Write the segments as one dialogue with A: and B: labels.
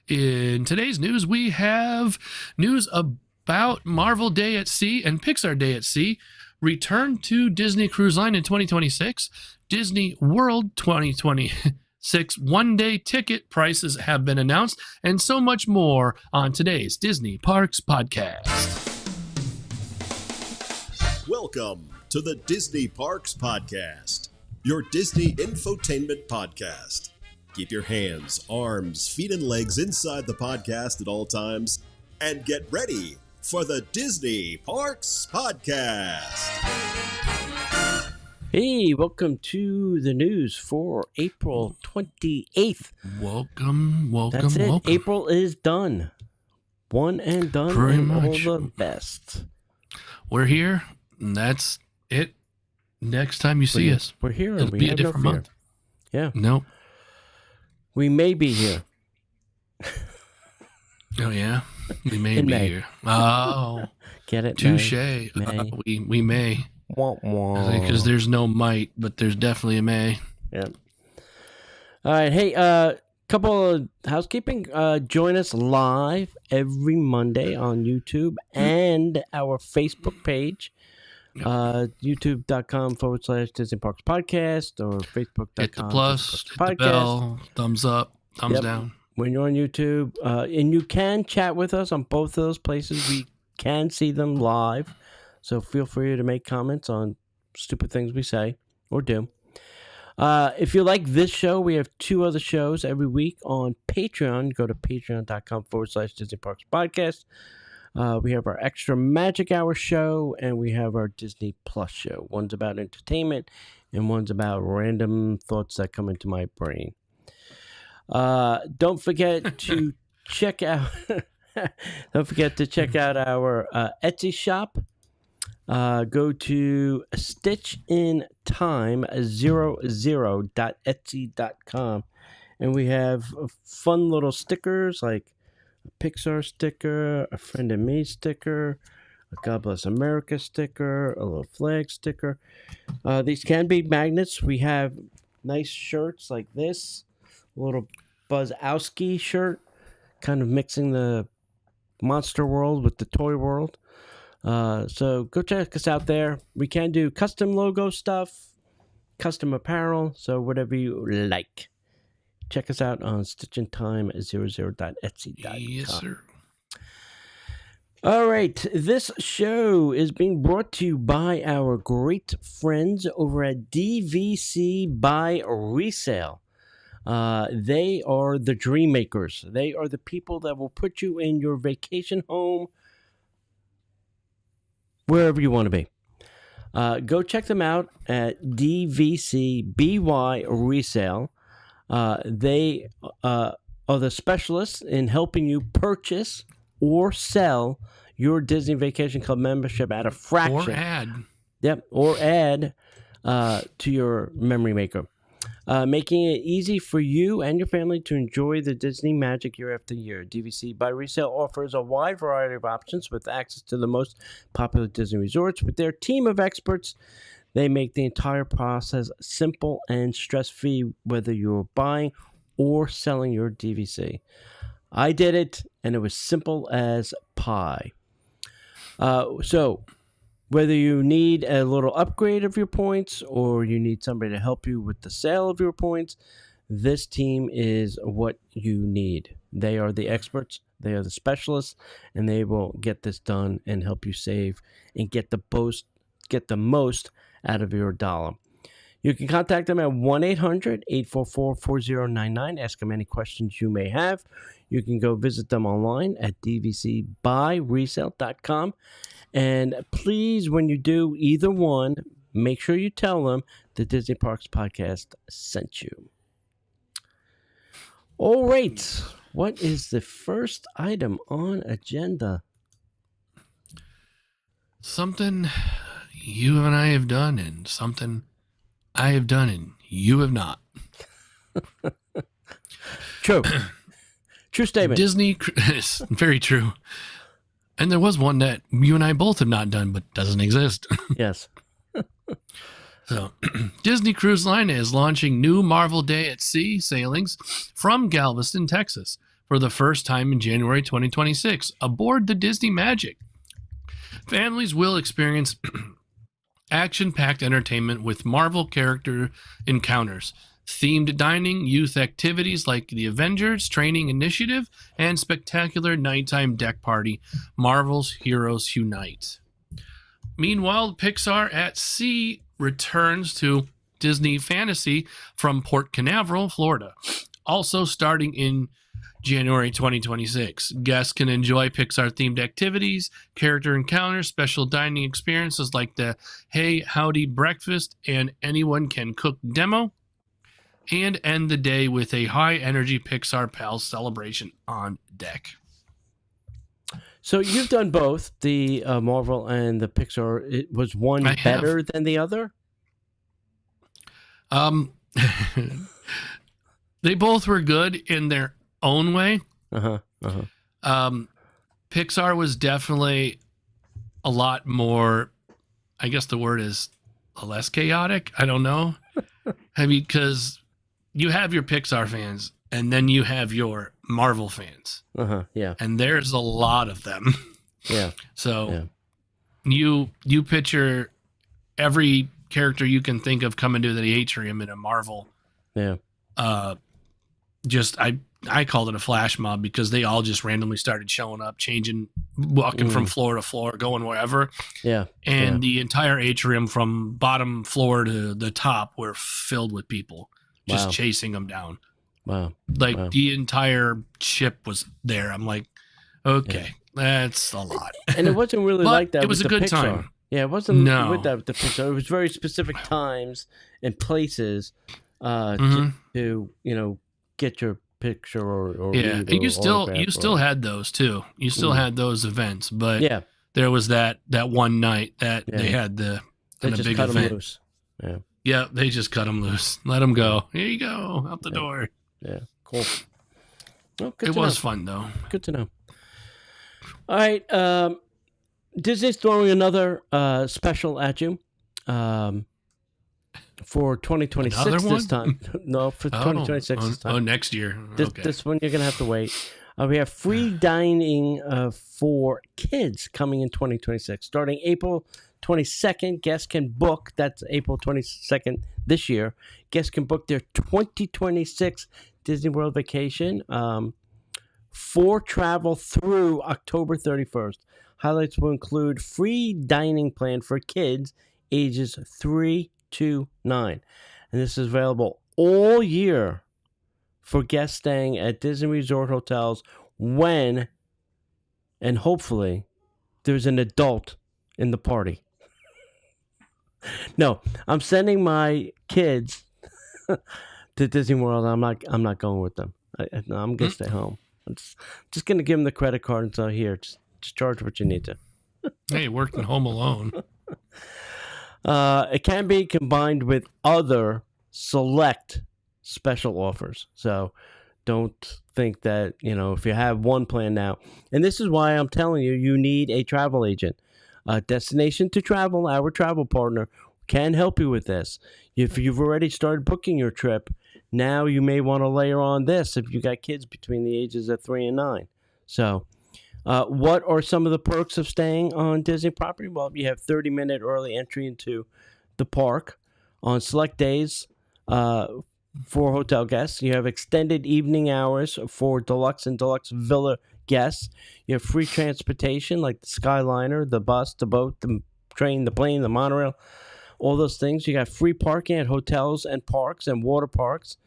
A: In today's news, we have news about Marvel Day at Sea and Pixar Day at Sea, return to Disney Cruise Line in 2026, Disney World 2026 one-day ticket prices have been announced, and so much more on today's Disney Parks Podcast.
B: Welcome to the Disney Parks Podcast, your Disney infotainment podcast. Keep your hands, arms, feet, and legs inside the podcast at all times, and get ready for the Disney Parks Podcast.
C: Hey, welcome to the news for April 28th.
A: Welcome.
C: That's it. April is done. One and done.
A: Pretty
C: and
A: much.
C: All the best.
A: We're here, and that's it. Next time you see us,
C: We're here.
A: it'll
C: We
A: be a
C: have no
A: different
C: fear.
A: month.
C: Yeah.
A: Nope.
C: We may be here.
A: Oh, yeah? We may
C: In
A: be
C: May.
A: here. Oh,
C: Get it?
A: touche.
C: May.
A: We may.
C: Wah, wah.
A: Because there's no might, but there's definitely a may.
C: Yeah. All right. Hey, couple of housekeeping. Join us live every Monday on YouTube and our Facebook page. YouTube.com/Disney Parks Podcast or Facebook.com.
A: Hit the plus, hit the bell, thumbs up, thumbs down.
C: When you're on YouTube, and you can chat with us on both of those places. We can see them live. So feel free to make comments on stupid things we say or do. If you like this show, we have two other shows every week on Patreon. Go to patreon.com/Disney Parks Podcast. We have our Extra Magic Hour show, and we have our Disney Plus show. One's about entertainment, and one's about random thoughts that come into my brain. Don't forget to check out. Don't forget to check out our Etsy shop. Go to stitchintime00.etsy.com, and we have fun little stickers like a Pixar sticker, a Friend of Me sticker, a God Bless America sticker, a little flag sticker. These can be magnets. We have nice shirts like this, a little Buzzowski shirt, kind of mixing the monster world with the toy world. So go check us out there. We can do custom logo stuff, custom apparel, so whatever you like. Check us out on stitchintime00.etsy.com.
A: Yes, sir.
C: All right, this show is being brought to you by our great friends over at DVC Buy Resale. They are the dream makers. They are the people that will put you in your vacation home wherever you want to be. Go check them out at DVC BY Resale. They are the specialists in helping you purchase or sell your Disney Vacation Club membership at a fraction.
A: Or add.
C: Yep, or add to your memory maker. Making it easy for you and your family to enjoy the Disney magic year after year. DVC Buy Resale offers a wide variety of options with access to the most popular Disney resorts. With their team of experts, they make the entire process simple and stress-free, whether you're buying or selling your DVC. I did it, and it was simple as pie. So, whether you need a little upgrade of your points or you need somebody to help you with the sale of your points, this team is what you need. They are the experts, they are the specialists, and they will get this done and help you save and get the most out of your dollar. You can contact them at 1-800-844-4099. Ask them any questions you may have. You can go visit them online at dvcbuyresale.com. And please, when you do either one, make sure you tell them the Disney Parks Podcast sent you. All right. What is the first item on agenda?
A: Something you and I have done, and something I have done, and you have not.
C: True. True statement.
A: Disney, it's very true. And there was one that you and I both have not done, but doesn't exist.
C: Yes.
A: So, Disney Cruise Line is launching new Marvel Day at Sea sailings from Galveston, Texas, for the first time in January 2026 aboard the Disney Magic. Families will experience action-packed entertainment with Marvel character encounters, themed dining, youth activities like the Avengers Training Initiative, and spectacular nighttime deck party, Marvel's Heroes Unite. Meanwhile, Pixar at Sea returns to Disney Fantasy from Port Canaveral, Florida, also starting in January 2026. Guests can enjoy Pixar-themed activities, character encounters, special dining experiences like the Hey Howdy Breakfast and Anyone Can Cook demo, and end the day with a high-energy Pixar Pals celebration on deck.
C: So you've done both, the Marvel and the Pixar. Was one better than the other?
A: They both were good in their own way. Pixar was definitely a lot more, I guess the word is less chaotic. I don't know. I mean, because you have your Pixar fans and then you have your Marvel fans.
C: Yeah.
A: And there's a lot of them.
C: Yeah.
A: So you picture every character you can think of coming to the atrium in a Marvel.
C: Yeah.
A: I called it a flash mob because they all just randomly started showing up, walking from floor to floor, going wherever.
C: Yeah.
A: And the entire atrium from bottom floor to the top were filled with people just chasing them down.
C: Wow.
A: Like the entire ship was there. I'm like, okay, that's a lot.
C: And it wasn't really like that.
A: It was a good
C: Pixar.
A: time.
C: Yeah, it wasn't with that with the Pixar. It was very specific times and places to get your picture or
A: and you still had those too. You still had those events, but there was that one night that they had the big
C: cut
A: event.
C: Them loose.
A: Yeah, they just cut them loose. Let them go. Here you go, out the door.
C: Yeah, cool. Well,
A: it was fun though.
C: Good to know. All right, Disney's throwing another special at you. For 2026 this time. No, for 2026 this time.
A: Oh, next year.
C: This one you're going to have to wait. We have free dining for kids coming in 2026. Starting April 22nd, guests can book, that's April 22nd this year, guests can book their 2026 Disney World vacation for travel through October 31st. Highlights will include free dining plan for kids ages 3 to 9. And this is available all year for guests staying at Disney Resort hotels when, and hopefully, there's an adult in the party. No, I'm sending my kids to Disney World. I'm not going with them. I'm going to stay home. I'm just going to give them the credit card and say, here, just charge what you need to.
A: Hey, working home alone.
C: It can be combined with other select special offers. So don't think that, if you have one plan now, and this is why I'm telling you, you need a travel agent. Destination to Travel, our travel partner, can help you with this. If you've already started booking your trip, now you may want to layer on this if you got kids between the ages of 3 and 9. So what are some of the perks of staying on Disney property? Well, you have 30-minute early entry into the park on select days for hotel guests. You have extended evening hours for deluxe and deluxe villa guests. You have free transportation like the Skyliner, the bus, the boat, the train, the plane, the monorail, all those things. You got free parking at hotels and parks and water parks.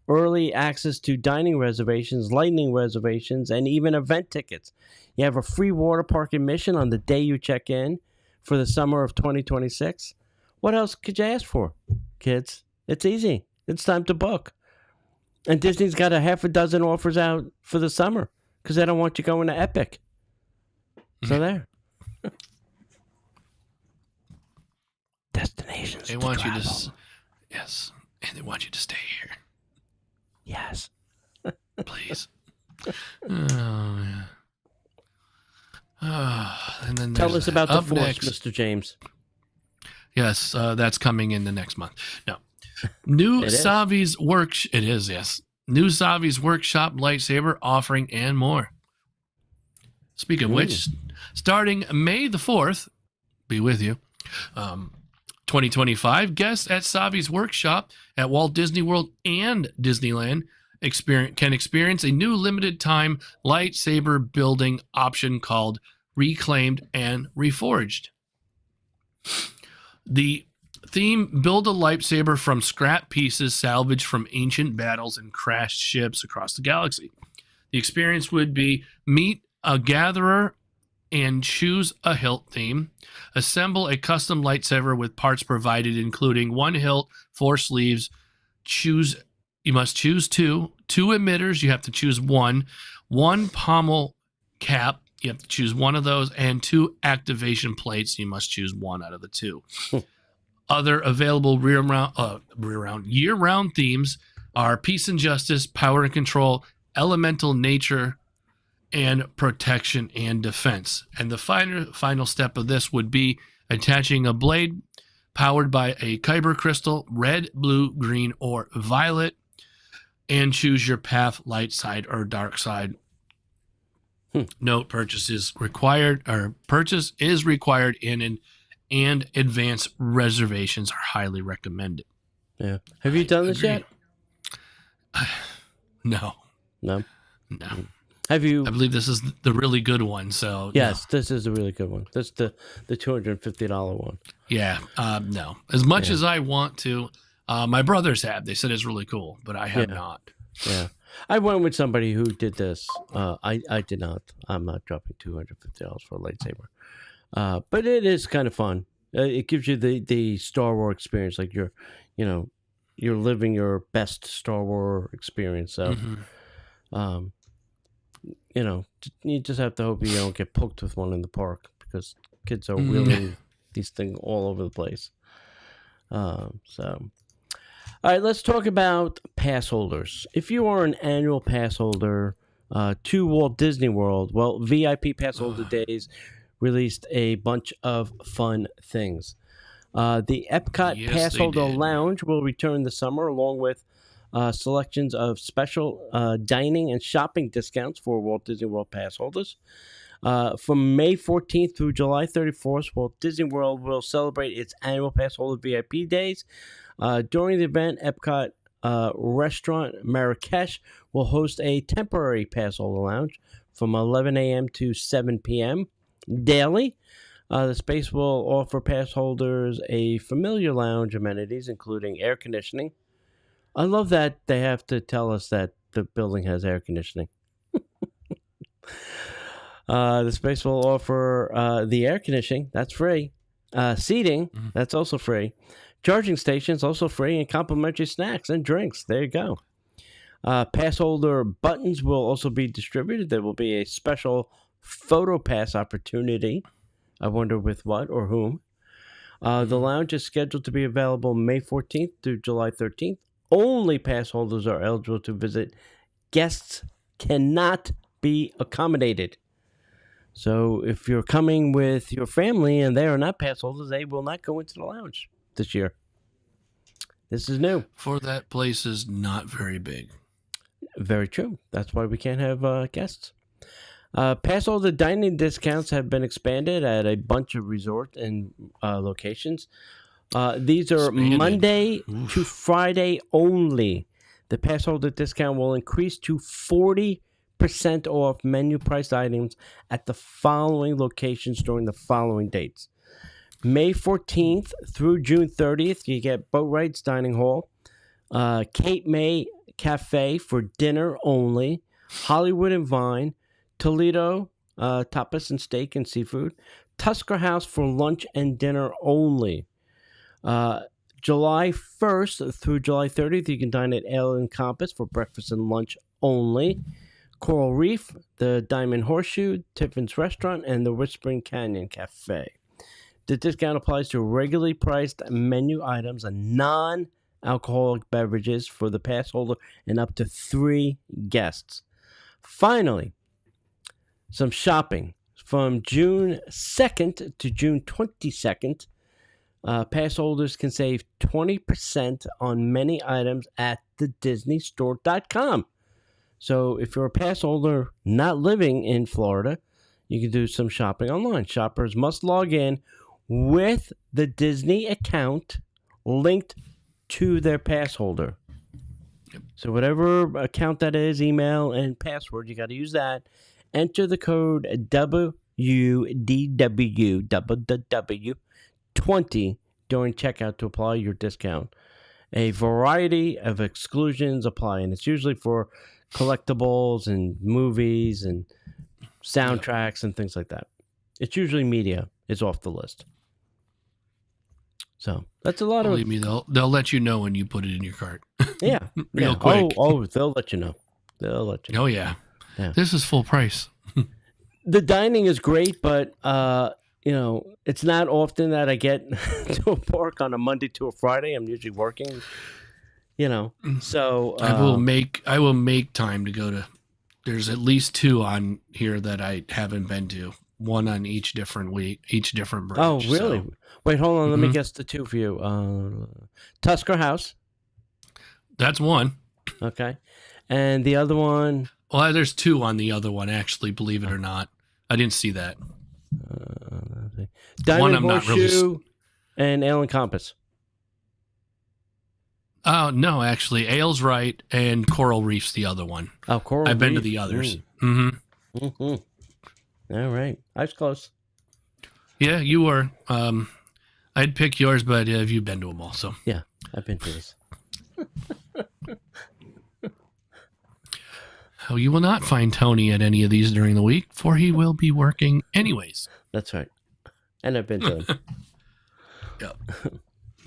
C: Early access to dining reservations, lightning reservations, and even event tickets. You have a free water park admission on the day you check in for the summer of 2026. What else could you ask for, kids? It's easy. It's time to book. And Disney's got a half a dozen offers out for the summer because they don't want you going to Epic. So there. Destinations.
A: They want you to, yes, and they want you to stay here.
C: Yes.
A: Please. Oh, yeah. And then
C: Tell us about the Force,
A: next,
C: Mr. James.
A: Yes, that's coming in the next month. No. New Savi's work. It is, yes. new Savi's Workshop lightsaber offering, and more. Speaking of which, starting May the 4th, be with you, 2025, guests at Savi's Workshop at Walt Disney World and Disneyland can experience a new limited time lightsaber building option called Reclaimed and Reforged. The theme: build a lightsaber from scrap pieces salvaged from ancient battles and crashed ships across the galaxy. The experience would be meet a gatherer and choose a hilt theme. Assemble a custom lightsaber with parts provided, including one hilt, 4 sleeves. You must choose 2 emitters. You have to choose one pommel cap. You have to choose one of those, and 2 activation plates. You must choose one out of the 2. Other available year-round themes are peace and justice, power and control, elemental nature, and protection and defense. And the final step of this would be attaching a blade powered by a kyber crystal, red, blue, green, or violet, and choose your path, light side or dark side. No purchase is required, and advance reservations are highly recommended.
C: Yeah. Have you done this yet?
A: No.
C: Have you?
A: I believe this is the really good one. So
C: yes, This is a really good one. That's the $250 one.
A: Yeah. No. As much as I want to, my brothers have. They said it's really cool, but I have not.
C: Yeah. I went with somebody who did this. I did not. I'm not dropping $250 for a lightsaber. But it is kind of fun. It gives you the Star Wars experience, like you're living your best Star Wars experience. So, you just have to hope you don't get poked with one in the park, because kids are wheeling these things all over the place. All right, let's talk about pass holders. If you are an annual pass holder to Walt Disney World, well, VIP pass holder days released a bunch of fun things. The Epcot pass holder lounge will return this summer, along with selections of special dining and shopping discounts for Walt Disney World pass holders. From May 14th through July 31st, Walt Disney World will celebrate its annual pass holder VIP days. During the event, Epcot restaurant Marrakesh will host a temporary pass holder lounge from 11 a.m. to 7 p.m. daily. The space will offer pass holders a familiar lounge amenities, including air conditioning. I love that they have to tell us that the building has air conditioning. The space will offer the air conditioning, that's free. Seating, that's also free. Charging stations, also free, and complimentary snacks and drinks. There you go. Pass holder buttons will also be distributed. There will be a special photo pass opportunity. I wonder with what or whom. The lounge is scheduled to be available May 14th through July 13th. Only pass holders are eligible to visit. Guests cannot be accommodated. So if you're coming with your family and they are not pass holders, they will not go into the lounge this year. This is new.
A: For that place is not very big.
C: Very true. That's why we can't have guests. Pass holder dining discounts have been expanded at a bunch of resort and locations. These are Monday to Friday only. The pass holder discount will increase to 40% off menu priced items at the following locations during the following dates. May 14th through June 30th, you get Boat Rides Dining Hall, Cape May Cafe for dinner only, Hollywood and Vine, Toledo, tapas and steak and seafood, Tusker House for lunch and dinner only. July 1st through July 30th, you can dine at Ale and Compass for breakfast and lunch only. Coral Reef, the Diamond Horseshoe, Tiffin's Restaurant, and the Whispering Canyon Cafe. The discount applies to regularly priced menu items and non-alcoholic beverages for the pass holder and up to 3 guests. Finally, some shopping. From June 2nd to June 22nd, Pass holders can save 20% on many items at thedisneystore.com. So if you're a pass holder not living in Florida, you can do some shopping online. Shoppers must log in with the Disney account linked to their pass holder.
A: Yep.
C: So whatever account that is, email and password, you got to use that. Enter the code WDW20 during checkout to apply your discount. A variety of exclusions apply, and it's usually for collectibles and movies and soundtracks and things like that. It's usually media is off the list. So that's a lot of.
A: Believe me, they'll let you know when you put it in your cart.
C: Yeah,
A: Real
C: yeah.
A: quick.
C: Oh, they'll let you know. They'll let you know.
A: Oh yeah.
C: Yeah.
A: This is full price.
C: The dining is great, but it's not often that I get to a park on a Monday to a Friday. I'm usually working. So
A: I will make time to go to. There's at least 2 on here that I haven't been to. One on each different week, each different branch.
C: Oh, really?
A: So,
C: Wait, hold on. Let me guess the 2 for you. Tusker House.
A: that's one.
C: Okay. And the other one.
A: Well, there's 2 on the other one, actually, believe it or not. I didn't see that.
C: Diamond
A: I'm not really
C: Horseshoe and Ale and Compass.
A: Oh, no, actually. Ale's right, and Coral Reef's the other one.
C: Oh, Coral
A: I've been to
C: Reef.
A: the others. Mm-hmm.
C: All right. I was close.
A: Yeah, you were. I'd pick yours, but have you been to them all? So.
C: Yeah, I've been to this.
A: Oh, you will not find Tony at any of these during the week, for he will be working anyways.
C: That's right. And I've been to them.
A: Yep.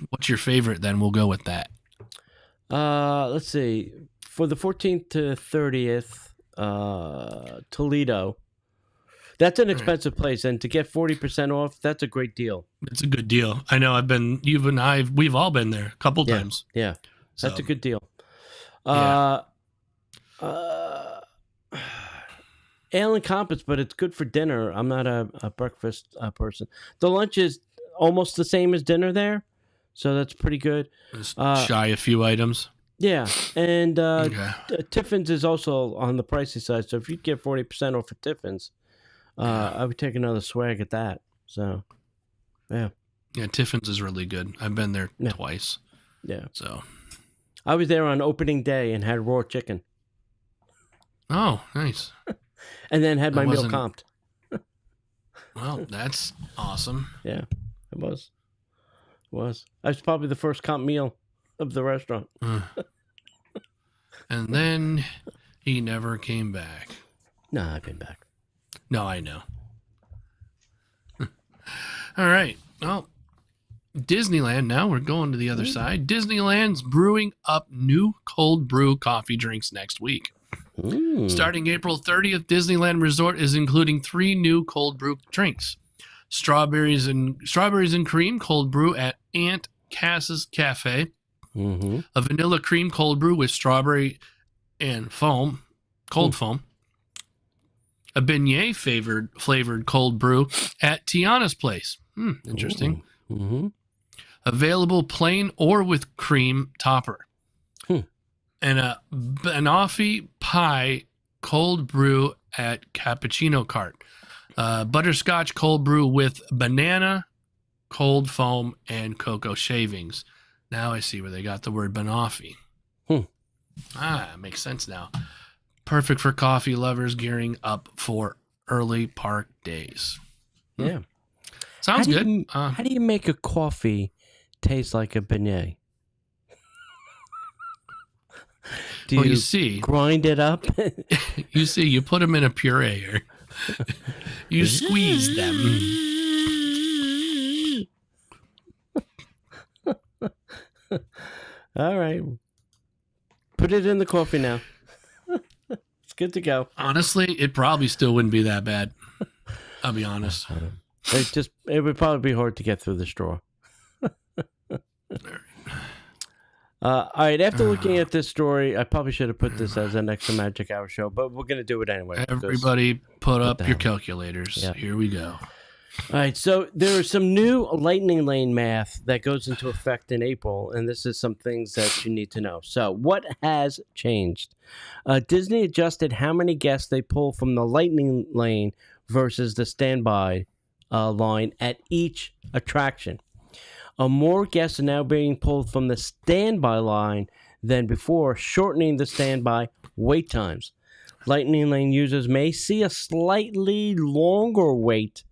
A: What's your favorite, then? We'll go with that.
C: Let's see. For the 14th to 30th, Toledo. That's an expensive place, and to get 40% off, that's a great deal.
A: It's a good deal. I know. You and I, we've all been there a couple times.
C: Yeah, that's
A: So,
C: a good deal.
A: Yeah.
C: Ale and Compass, but it's good for dinner. I'm not a breakfast person. The lunch is almost the same as dinner there, so that's pretty good.
A: Just shy a few items.
C: Yeah, and
A: Okay.
C: Tiffin's is also on the pricey side, so if you get 40% off at Tiffin's, I would take another swag at that. So, yeah.
A: Yeah, Tiffin's is really good. I've been there twice.
C: Yeah.
A: So.
C: I was there on opening day and had raw chicken.
A: Oh, nice.
C: And then had my meal
A: wasn't-
C: comped.
A: Well, that's awesome.
C: Yeah, it was. It was. I was probably the first comp meal of the restaurant.
A: And then he never came back.
C: No, I've been back.
A: No, I know. All right. Well, Disneyland now. We're going to the other side. Disneyland's brewing up new cold brew coffee drinks next week. Starting April 30th, Disneyland Resort is including 3 new cold brew drinks. Strawberries and cream cold brew at Aunt Cass's Cafe.
C: Mm-hmm.
A: A vanilla cream cold brew with strawberry and foam, cold foam. A beignet flavored cold brew at Tiana's Place. Interesting.
C: Mm-hmm.
A: Available plain or with cream topper. And a banoffee pie cold brew at Cappuccino Cart. Butterscotch cold brew with banana, cold foam, and cocoa shavings. Now I see where they got the word banoffee. Makes sense now. Perfect for coffee lovers gearing up for early park days.
C: Yeah.
A: Sounds good.
C: How do you make a coffee taste like a beignet? Do
A: Well,
C: you
A: you see,
C: grind it up?
A: you put them in a puree or you squeeze them.
C: All right. Put it in the coffee now. It's good to go.
A: Honestly, it probably still wouldn't be that bad. I'll be honest.
C: It would probably be hard to get through the straw. All right. After looking at this story, I probably should have put this as an extra Magic Hour show, but we're going to do it anyway.
A: Everybody put up
C: the
A: your
C: hell?
A: calculators.
C: Yeah.
A: Here we go.
C: All right, so there is some new lightning lane math that goes into effect in April, and this is some things that you need to know. So, what has changed? Disney adjusted how many guests they pull from the lightning lane versus the standby line at each attraction. More guests are now being pulled from the standby line than before, shortening the standby wait times. Lightning lane users may see a slightly longer wait,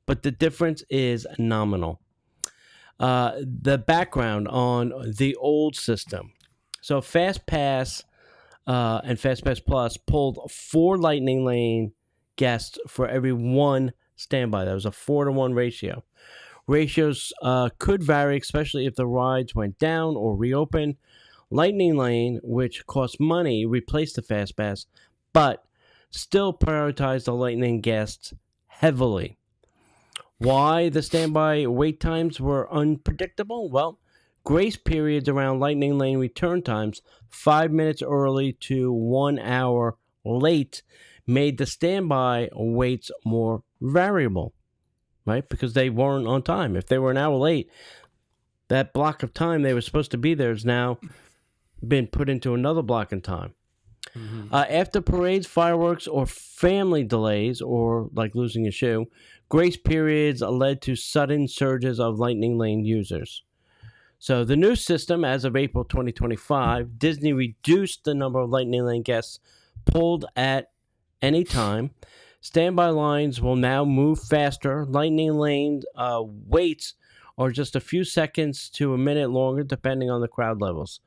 C: but the difference is nominal. The background on the old system. So FastPass and FastPass Plus pulled 4 Lightning Lane guests for every 1 standby. That was a 4-to-1 ratio. Ratios could vary, especially if the rides went down or reopened. Lightning Lane, which costs money, replaced the FastPass, but still prioritized the Lightning guests heavily. Why the standby wait times were unpredictable? Well, grace periods around Lightning Lane return times, 5 minutes early to 1 hour late, made the standby waits more variable, right? Because they weren't on time. If they were an hour late, that block of time they were supposed to be there has now been put into another block in time. After parades, fireworks, or family delays, or like losing a shoe, grace periods led to sudden surges of Lightning Lane users. So the new system, as of April 2025, Disney reduced the number of Lightning Lane guests pulled at any time. Standby lines will now move faster. Lightning Lane waits are just a few seconds to a minute longer, depending on the crowd levels.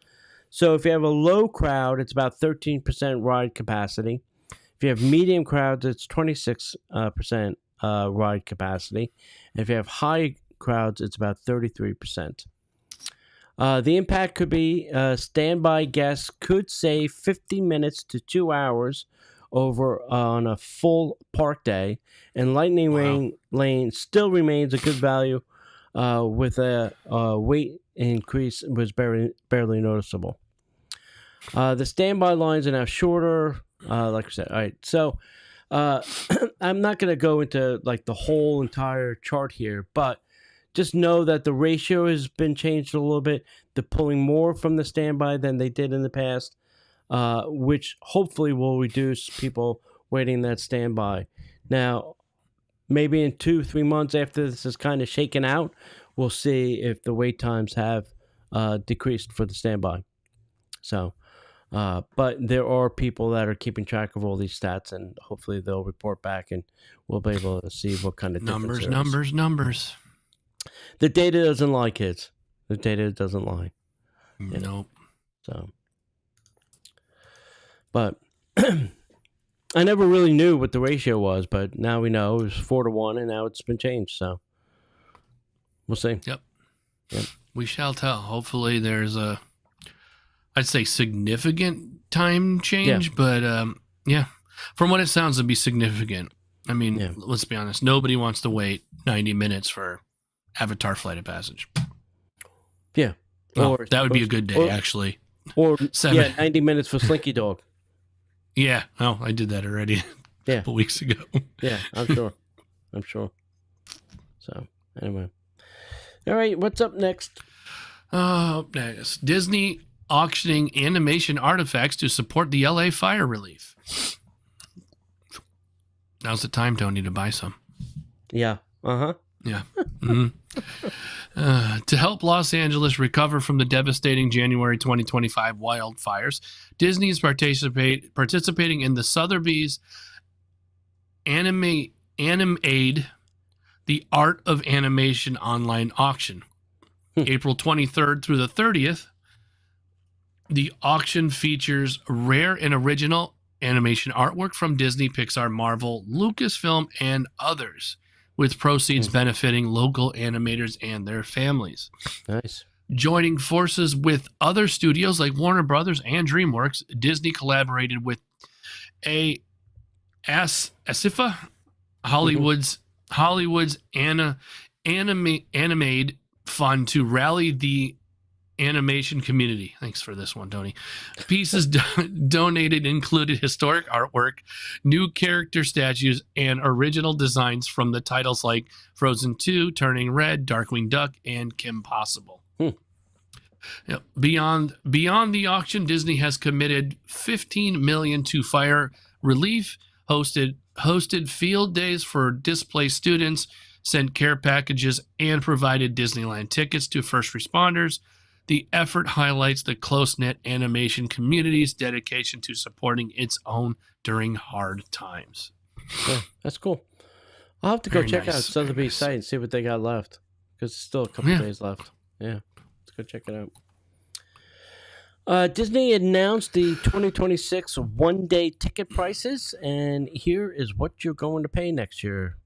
C: So if you have a low crowd, it's about 13% ride capacity. If you have medium crowds, it's 26% ride capacity. And if you have high crowds, it's about 33%. The impact could be standby guests could save 50 minutes to 2 hours over on a full park day, and Lightning Lane still remains a good value with a weight increase was barely noticeable. The standby lines are now shorter, like I said. All right, so I'm not going to go into like the whole entire chart here, but just know that the ratio has been changed a little bit. They're pulling more from the standby than they did in the past, which hopefully will reduce people waiting that standby. Now, maybe in 2-3 months after this is kind of shaken out, we'll see if the wait times have decreased for the standby. So, but there are people that are keeping track of all these stats, and hopefully they'll report back, and we'll be able to see what kind of
A: Numbers.
C: The data doesn't lie, kids. The data doesn't lie.
A: Nope.
C: So, but I never really knew what the ratio was, but now we know it was 4-to-1, and now it's been changed. So we'll see.
A: Yep. We shall tell. Hopefully, there's I'd say significant time change, but yeah, from what it sounds to be significant. I mean, let's be honest. Nobody wants to wait 90 minutes for Avatar Flight of Passage.
C: Yeah.
A: Well, that would be a good day, actually.
C: Or
A: 90
C: minutes for Slinky Dog.
A: Yeah. Oh, I did that already a couple weeks ago.
C: Yeah, I'm sure. So, anyway. All right, what's up next?
A: Up next. Disney auctioning animation artifacts to support the LA fire relief. Now's the time, Tony, to buy some.
C: Yeah. Uh-huh.
A: Yeah. Mm-hmm. To help Los Angeles recover from the devastating January 2025 wildfires, Disney is participating in the Sotheby's Animaid, the Art of Animation online auction. April 23rd through the 30th, the auction features rare and original animation artwork from Disney, Pixar, Marvel, Lucasfilm, and others, with proceeds benefiting local animators and their families.
C: Nice. Joining
A: forces with other studios like Warner Brothers and DreamWorks, Disney collaborated with Asifa, Hollywood's Animaid Fund to rally the animation community. Thanks for this one, Tony. Pieces donated included historic artwork, new character statues, and original designs from the titles like Frozen 2, Turning Red, Darkwing Duck, and Kim Possible. Yep. Beyond the auction, Disney has committed $15 million to fire relief, hosted field days for displaced students, sent care packages, and provided Disneyland tickets to first responders. The effort highlights the close-knit animation community's dedication to supporting its own during hard times.
C: Yeah, that's cool. I'll have to go check out Sotheby's
A: nice.
C: site and see what they got left, because there's still a couple days left. Yeah, let's go check it out. Disney announced the 2026 one-day ticket prices, and here is what you're going to pay next year.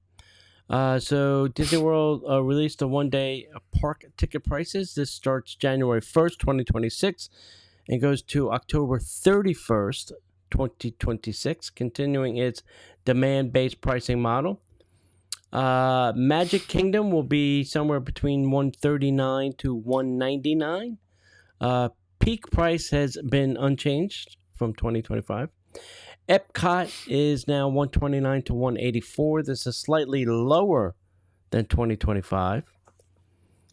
C: So Disney World released the one-day park ticket prices. This starts January 1st, 2026, and goes to October 31st, 2026, continuing its demand-based pricing model. Magic Kingdom will be somewhere between $139 to $199. Peak price has been unchanged from 2025. Epcot is now $129 to $184. This is slightly lower than 2025.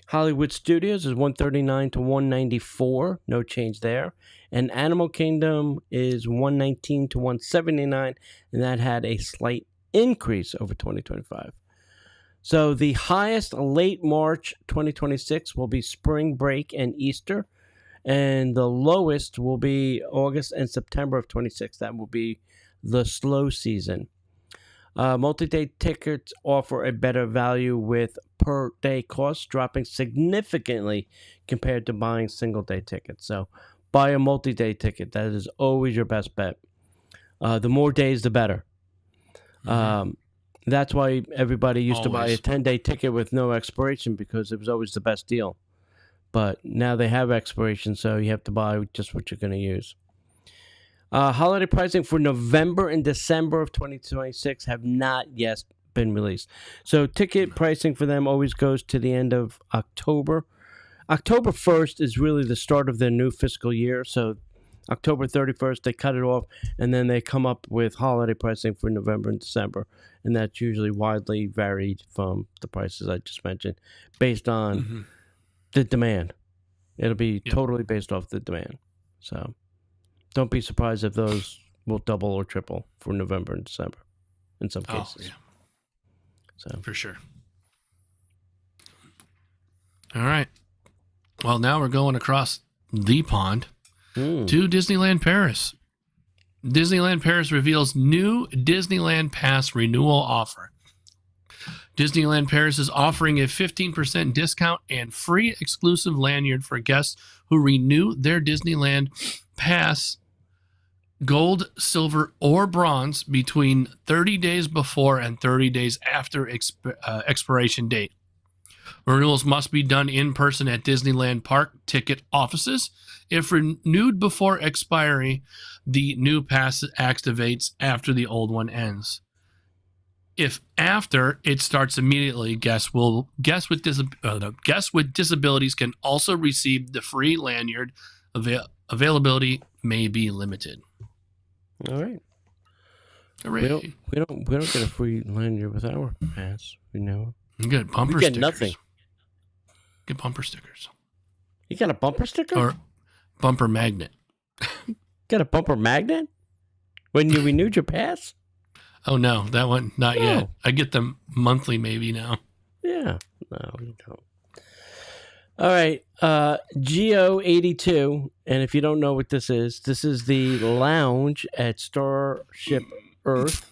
C: Hollywood Studios is $139 to $194. No change there. And Animal Kingdom is $119 to $179, and that had a slight increase over 2025. So the highest late March 2026 will be spring break and Easter, and the lowest will be August and September of 26. That will be the slow season. Multi-day tickets offer a better value with per-day costs dropping significantly compared to buying single-day tickets. So buy a multi-day ticket. That is always your best bet. The more days, the better. That's why everybody used to buy a 10-day ticket with no expiration, because it was always the best deal. But now they have expiration, so you have to buy just what you're going to use. Holiday pricing for November and December of 2026 have not yet been released. So ticket pricing for them always goes to the end of October. October 1st is really the start of their new fiscal year. So October 31st, they cut it off, and then they come up with holiday pricing for November and December. And that's usually widely varied from the prices I just mentioned based on the demand. It'll be totally based off the demand. So don't be surprised if those will double or triple for November and December in some cases. So
A: for sure. All right. Well, now we're going across the pond to Disneyland Paris. Disneyland Paris reveals new Disneyland Pass renewal offer. Disneyland Paris is offering a 15% discount and free exclusive lanyard for guests who renew their Disneyland Pass gold, silver, or bronze between 30 days before and 30 days after expiration date. Renewals must be done in person at Disneyland Park ticket offices. If renewed before expiry, the new pass activates after the old one ends. If after, it starts immediately. Guests with disabilities can also receive the free lanyard. Availability may be limited.
C: all right.
A: Hooray.
C: We don't get a free lanyard with our pass. We know.
A: You get bumper
C: We get
A: stickers.
C: nothing.
A: Get bumper stickers.
C: You got a bumper sticker?
A: Or bumper magnet.
C: Got a bumper magnet? When you renewed your pass?
A: Oh, no, that one, not
C: No.
A: yet. I get them monthly maybe now.
C: Yeah. No, you don't. All right. Geo82. And if you don't know what this is the lounge at Starship Earth,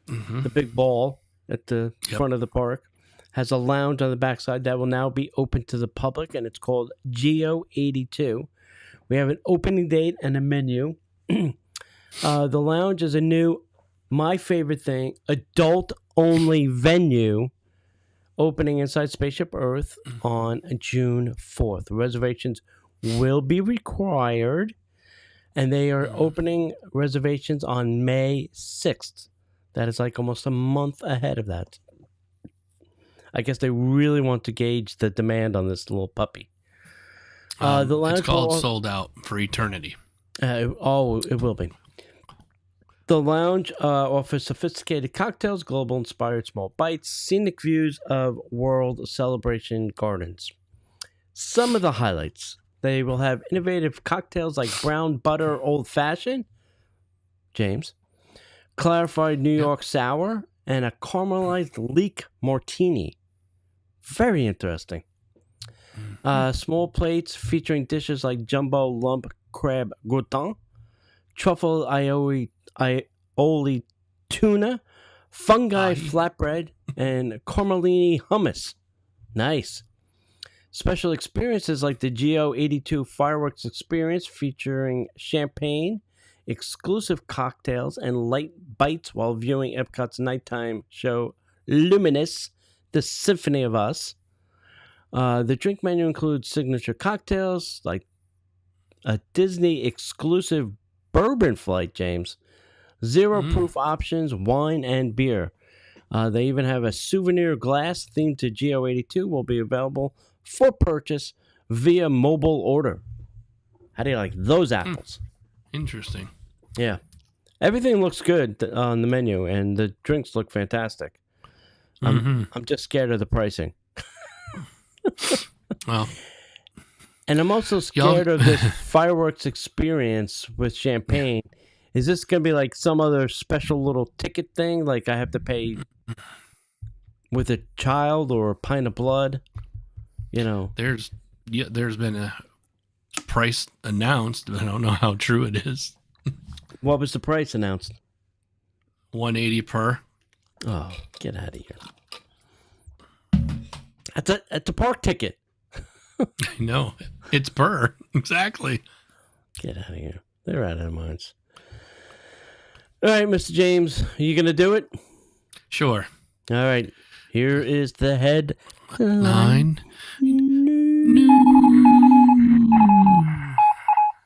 C: the big ball at the front of the park. Has a lounge on the backside that will now be open to the public, and it's called Geo82. We have an opening date and a menu. The lounge is a new, my favorite thing, adult-only venue opening inside Spaceship Earth on June 4th. Reservations will be required, and they are opening reservations on May 6th. That is like almost a month ahead of that. I guess they really want to gauge the demand on this little puppy. The lounge
A: It's called
C: will-
A: Sold Out for Eternity.
C: it will be. The lounge offers sophisticated cocktails, global-inspired small bites, scenic views of World Celebration Gardens. Some of the highlights. They will have innovative cocktails like brown butter old fashioned, James, clarified New York sour, and a caramelized leek martini. Very interesting. Small plates featuring dishes like jumbo lump crab gratin, truffle aioli tuna, fungi flatbread, and carmelini hummus. Nice. Special experiences like the Geo 82 fireworks experience featuring champagne, exclusive cocktails, and light bites while viewing Epcot's nighttime show Luminous, the Symphony of Us. The drink menu includes signature cocktails like a Disney exclusive bourbon flight, James, zero proof options, wine, and beer. They even have a souvenir glass themed to Geo 82 will be available for purchase via mobile order. How do you like those apples?
A: Interesting.
C: Yeah. Everything looks good on the menu, and the drinks look fantastic. I'm just scared of the pricing.
A: Well,
C: and I'm also scared of this fireworks experience with champagne. Is this going to be like some other special little ticket thing? Like I have to pay with a child or a pint of blood? You know,
A: there's been a price announced, but I don't know how true it is.
C: What was the price announced?
A: $180 per.
C: Oh, get out of here! At the park ticket.
A: I know it's per exactly.
C: Get out of here! They're out of their minds. All right, Mr. James, are you gonna do it?
A: Sure.
C: All right. Here is the headline.
A: 9.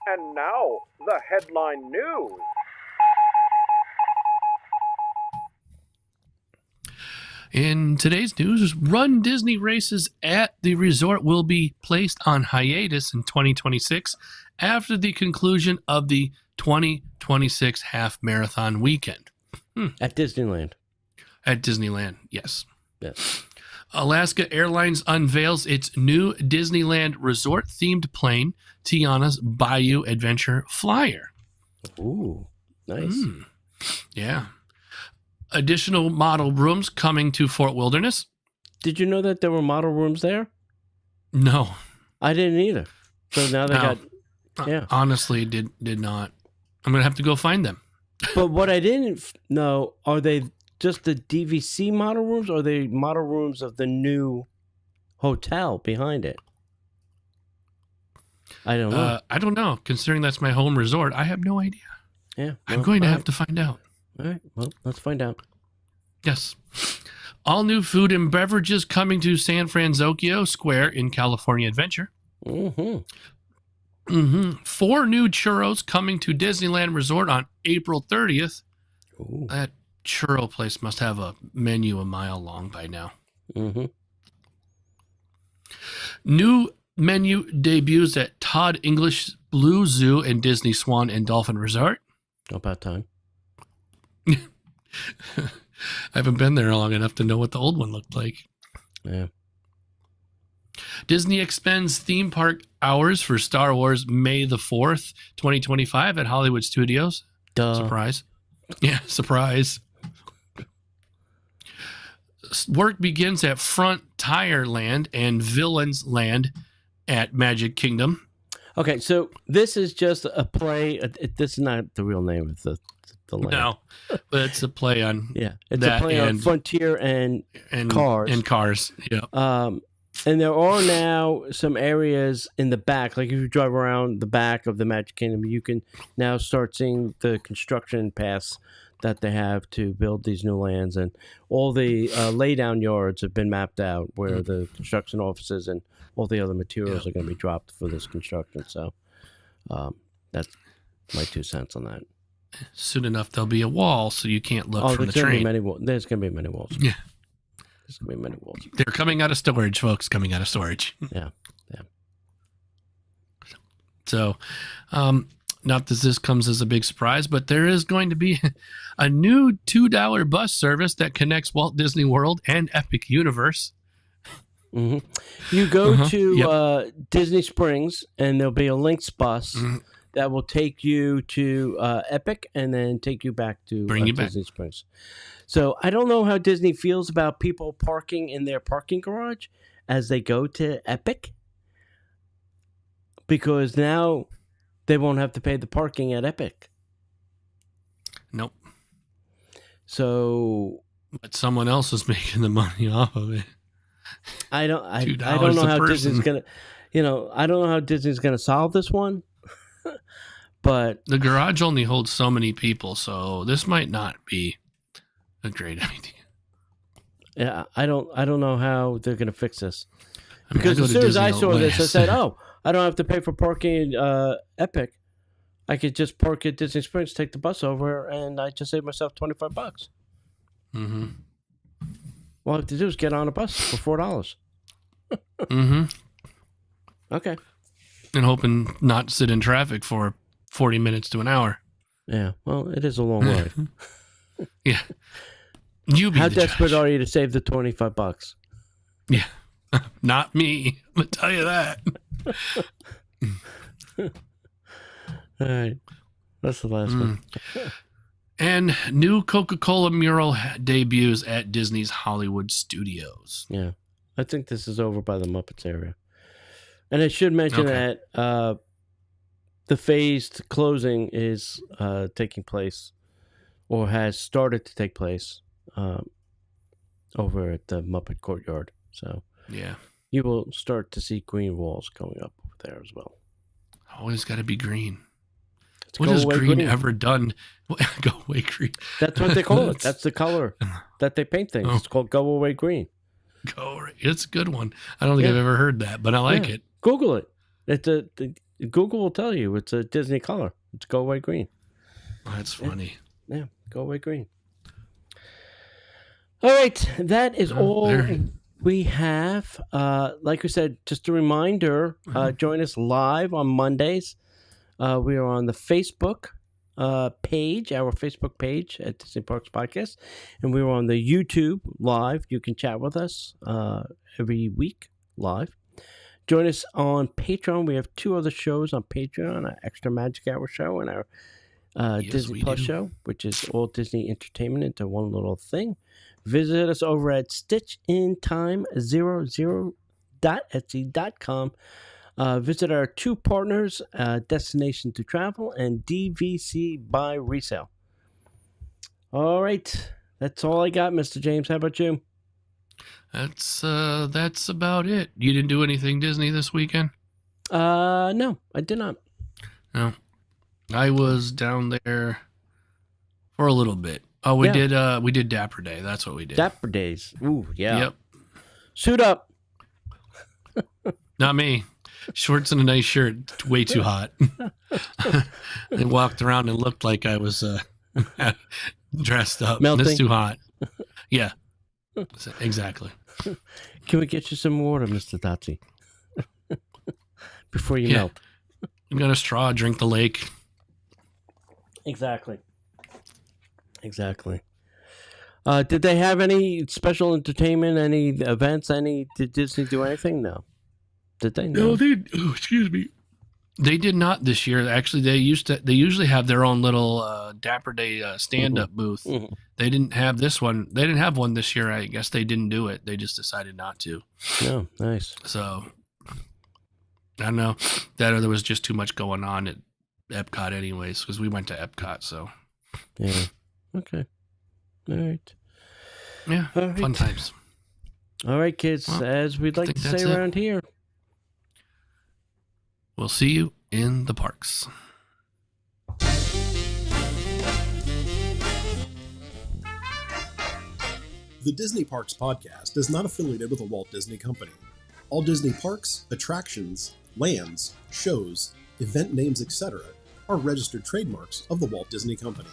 D: And now, the headline news.
A: In today's news, Run Disney races at the resort will be placed on hiatus in 2026 after the conclusion of the 2026 half marathon weekend.
C: At Disneyland.
A: At Disneyland, yes.
C: Yes.
A: Alaska Airlines unveils its new Disneyland resort-themed plane, Tiana's Bayou Adventure Flyer.
C: Ooh, nice.
A: Yeah. Additional model rooms coming to Fort Wilderness.
C: Did you know that there were model rooms there?
A: No.
C: I didn't either. So now they got... Yeah.
A: Honestly, did not. I'm going to have to go find them.
C: But what I didn't know, are they just the DVC model rooms, or are they model rooms of the new hotel behind it? I don't know.
A: I don't know. Considering that's my home resort, I have no idea.
C: Yeah.
A: I'm going to have to find out.
C: All right. Well, let's find out.
A: Yes. All new food and beverages coming to San Francisco Square in California Adventure. 4 new churros coming to Disneyland Resort on April 30th.
C: Ooh.
A: That churro place must have a menu a mile long by now. New menu debuts at Todd English Blue Zoo and Disney Swan and Dolphin Resort.
C: About time.
A: I haven't been there long enough to know what the old one looked like.
C: Yeah.
A: Disney expends theme park hours for Star Wars May the 4th, 2025 at Hollywood Studios.
C: Duh.
A: Surprise. Yeah, surprise. Work begins at Frontier Land and Villains Land at Magic Kingdom.
C: Okay, so this is just a play. This is not the real name of the land.
A: No, but it's a play on
C: it's
A: that
C: a play on Frontier and Cars.
A: And Cars, yeah.
C: And there are now some areas in the back, like if you drive around the back of the Magic Kingdom, you can now start seeing the construction paths that they have to build these new lands, and all the laydown yards have been mapped out where the construction offices and all the other materials are going to be dropped for this construction. So that's my 2 cents on that.
A: Soon enough, there'll be a wall so you can't look from the train.
C: There's going to be many walls.
A: Yeah.
C: There's going to be many walls.
A: They're coming out of storage, folks. Coming out of storage.
C: Yeah.
A: So, not that this comes as a big surprise, but there is going to be a new $2 bus service that connects Walt Disney World and Epic Universe.
C: Mm-hmm. You go to
A: Yep.
C: Disney Springs, and there'll be a Lynx bus that will take you to Epic and then take you back to
A: Bring you back.
C: Disney Springs. So I don't know how Disney feels about people parking in their parking garage as they go to Epic, because now they won't have to pay the parking at Epic.
A: Nope.
C: So,
A: But someone else is making the money off of it.
C: I don't
A: $2
C: know
A: a
C: how
A: person.
C: Disney's gonna, I don't know how Disney's gonna solve this one. But
A: The garage only holds so many people, so this might not be a great idea.
C: yeah, I don't know how they're gonna fix this.
A: I mean,
C: Because
A: go
C: as
A: to
C: soon as I
A: Disney
C: saw this, I
A: West.
C: said, "Oh, I don't have to pay for parking at Epic. I could just park at Disney Springs, take the bus over, and I just saved myself $25."
A: Mm-hmm.
C: All I have to do is get on a bus for $4.
A: Mm-hmm.
C: Okay.
A: And hoping not to sit in traffic for 40 minutes to an hour.
C: Yeah. Well, it is a long ride.
A: Yeah. You be
C: How
A: the
C: desperate
A: judge.
C: are you to save the $25?
A: Yeah. Not me. I'm going to tell you that.
C: All right. That's the last one.
A: And new Coca-Cola mural debuts at Disney's Hollywood Studios.
C: Yeah. I think this is over by the Muppets area. And I should mention
A: Okay.
C: that the phased closing is taking place, or has started to take place, over at the Muppet Courtyard. So
A: Yeah.
C: you will start to see green walls going up over there as well.
A: Always got to be green.
C: It's
A: What
C: Go
A: has
C: Away
A: green ever done? Go away green.
C: That's what they call it. That's the color that they paint things.
A: Oh.
C: It's called Go Away Green.
A: Go away. It's a good one. I don't think
C: Yeah.
A: I've ever heard that, but I like
C: Yeah.
A: it.
C: Google it. Google will tell you it's a Disney color. It's Go Away Green.
A: That's funny.
C: Yeah, Go Away Green. All right, that is all
A: there.
C: we have. Like we said, just a reminder, join us live on Mondays. We are on the Facebook page, our Facebook page at Disney Parks Podcast, and we are on the YouTube live. You can chat with us every week live. Join us on Patreon. We have 2 other shows on Patreon, our Extra Magic Hour show and our
A: Yes,
C: Disney
A: we
C: Plus
A: do.
C: show, which is all Disney entertainment into one little thing. Visit us over at stitchintime00.etsy.com. Visit our 2 partners, Destination to Travel and DVC by Resale. All right. That's all I got, Mr. James. How about you?
A: That's about it. You didn't do anything Disney this weekend?
C: No, I did not.
A: No. I was down there for a little bit. Oh, we
C: Yeah.
A: did Dapper Day. That's what we did.
C: Dapper Days. Ooh, yeah.
A: Yep.
C: Suit up.
A: Not me. Shorts and a nice shirt. Way too hot. I walked around and looked like I was dressed up.
C: Melting.
A: It's too hot. Yeah. Exactly.
C: Can we get you some water, Mr. Dotsie? Before you
A: Yeah.
C: melt.
A: You got a straw, drink the lake.
C: Exactly. Did they have any special entertainment, any events, did Disney do anything? No. Did they? No.
A: Excuse me. They did not this year. Actually, they usually have their own little Dapper Day stand-up booth.
C: Mhm.
A: They didn't have this one. They didn't have one this year. I guess they didn't do it. They just decided not to.
C: No, nice.
A: So I don't know. That or there was just too much going on at Epcot anyways, because we went to Epcot. So
C: Yeah. Okay. All right.
A: yeah,
C: All right.
A: fun times.
C: All right, kids.
A: Well,
C: As we'd like
A: think
C: to say
A: that's it.
C: around here.
A: We'll see you in the parks.
B: The Disney Parks podcast is not affiliated with the Walt Disney Company. All Disney parks, attractions, lands, shows, event names, etc. are registered trademarks of the Walt Disney Company.